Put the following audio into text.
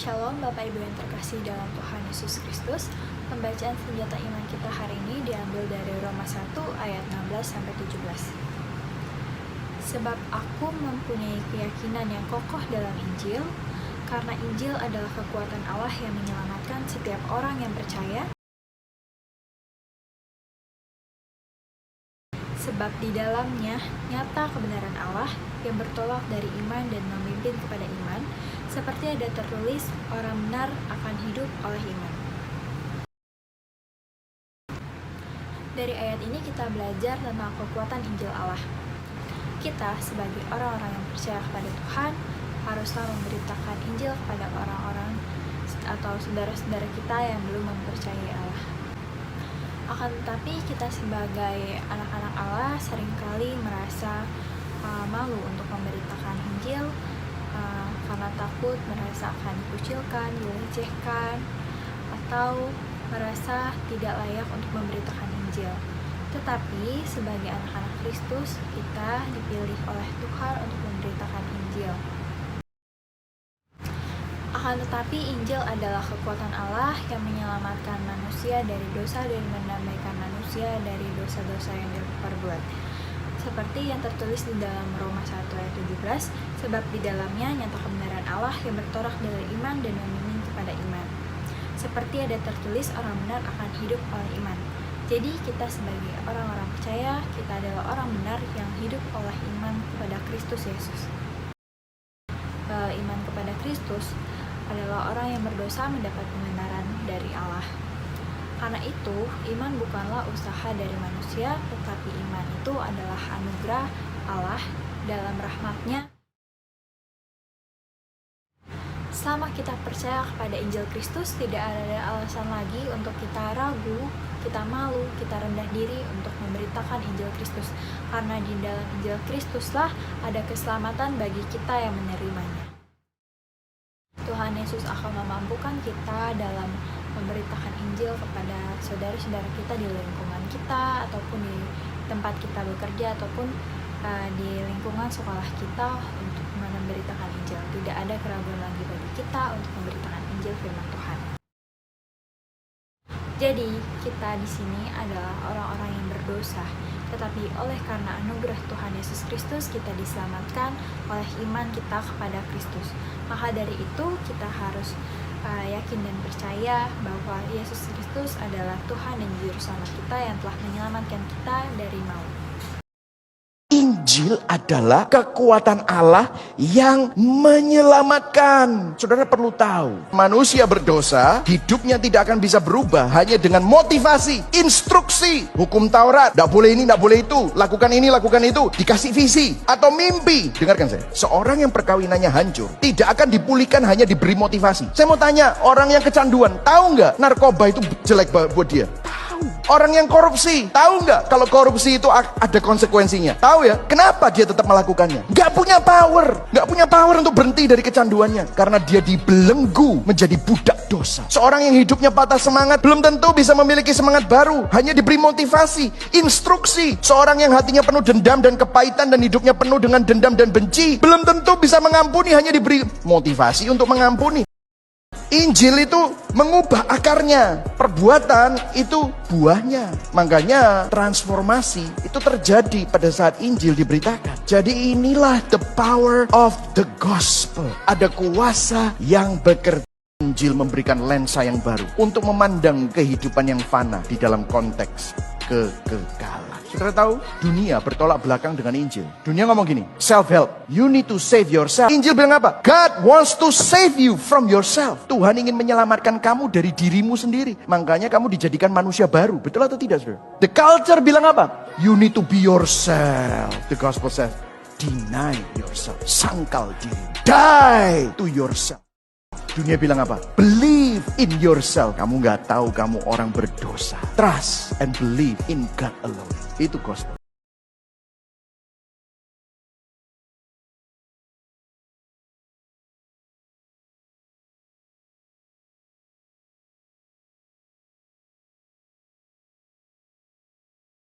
Shalom Bapak Ibu yang terkasih dalam Tuhan Yesus Kristus. Pembacaan senjata iman kita hari ini diambil dari Roma 1 ayat 16-17. Sebab aku mempunyai keyakinan yang kokoh dalam Injil, karena Injil adalah kekuatan Allah yang menyelamatkan setiap orang yang percaya. Sebab di dalamnya nyata kebenaran Allah yang bertolak dari iman dan memimpin kepada iman, seperti ada tertulis, orang benar akan hidup oleh iman. Dari ayat ini kita belajar tentang kekuatan Injil Allah. Kita sebagai orang-orang yang percaya kepada Tuhan haruslah memberitakan Injil kepada orang-orang atau saudara-saudara kita yang belum mempercayai Allah. Akan tetapi kita sebagai anak-anak Allah seringkali merasa malu untuk memberitakan Injil karena takut merasa akan dikucilkan, dilecehkan, atau merasa tidak layak untuk memberitakan Injil. Tetapi sebagai anak-anak Kristus, kita dipilih oleh Tuhan untuk memberitakan Injil. Akan tetapi Injil adalah kekuatan Allah yang menyelamatkan manusia dari dosa dan mendamaikan manusia dari dosa-dosa yang diperbuat. Seperti yang tertulis di dalam Roma 1 ayat 17, sebab di dalamnya nyata kebenaran Allah yang bertolak dari iman dan memimpin kepada iman. Seperti ada tertulis, orang benar akan hidup oleh iman. Jadi kita sebagai orang-orang percaya, kita adalah orang benar yang hidup oleh iman kepada Kristus Yesus. Iman kepada Kristus adalah orang yang berdosa mendapat pembenaran dari Allah. Karena itu, iman bukanlah usaha dari manusia, tetapi iman itu adalah anugerah Allah dalam rahmat-Nya. Selama kita percaya kepada Injil Kristus, tidak ada alasan lagi untuk kita ragu, kita malu, kita rendah diri untuk memberitakan Injil Kristus. Karena di dalam Injil Kristuslah ada keselamatan bagi kita yang menerimanya. Tuhan Yesus akan memampukan kita dalam memberitakan Injil kepada saudara-saudara kita di lingkungan kita, ataupun di tempat kita bekerja, ataupun di lingkungan sekolah kita untuk memberitakan Injil. Tidak ada keraguan lagi bagi kita untuk memberitakan Injil firman Tuhan. Jadi, kita di sini adalah orang-orang yang berdosa, tetapi oleh karena anugerah Tuhan Yesus Kristus, kita diselamatkan oleh iman kita kepada Kristus. Maka dari itu, kita harus yakin dan percaya bahwa Yesus Kristus adalah Tuhan dan Juru Selamat kita yang telah menyelamatkan kita dari maut. Injil adalah kekuatan Allah yang menyelamatkan. Saudara perlu tahu, manusia berdosa, hidupnya tidak akan bisa berubah hanya dengan motivasi, instruksi, hukum Taurat, tidak boleh ini, tidak boleh itu, lakukan ini, lakukan itu, dikasih visi, atau mimpi. Dengarkan saya, seorang yang perkawinannya hancur, tidak akan dipulihkan hanya diberi motivasi. Saya mau tanya, orang yang kecanduan, tahu nggak narkoba itu jelek buat dia? Orang yang korupsi, tahu nggak kalau korupsi itu ada konsekuensinya? Tahu ya? Kenapa dia tetap melakukannya? Nggak punya power untuk berhenti dari kecanduannya, karena dia dibelenggu menjadi budak dosa. Seorang yang hidupnya patah semangat belum tentu bisa memiliki semangat baru, hanya diberi motivasi, instruksi. Seorang yang hatinya penuh dendam dan kepahitan dan hidupnya penuh dengan dendam dan benci, belum tentu bisa mengampuni, hanya diberi motivasi untuk mengampuni. Injil itu mengubah akarnya, perbuatan itu buahnya. Makanya transformasi itu terjadi pada saat Injil diberitakan. Jadi inilah the power of the gospel. Ada kuasa yang bekerja. Injil memberikan lensa yang baru untuk memandang kehidupan yang fana di dalam konteks kekekalan. Saudara tahu, dunia bertolak belakang dengan Injil. Dunia ngomong gini, self-help, you need to save yourself. Injil bilang apa? God wants to save you from yourself. Tuhan ingin menyelamatkan kamu dari dirimu sendiri. Makanya kamu dijadikan manusia baru. Betul atau tidak, saudara? The culture bilang apa? You need to be yourself. The gospel says, deny yourself. Sangkal diri. Die to yourself. Dunia bilang apa? Believe in yourself. Kamu gak tahu kamu orang berdosa. Trust and believe in God alone. Itu gospel.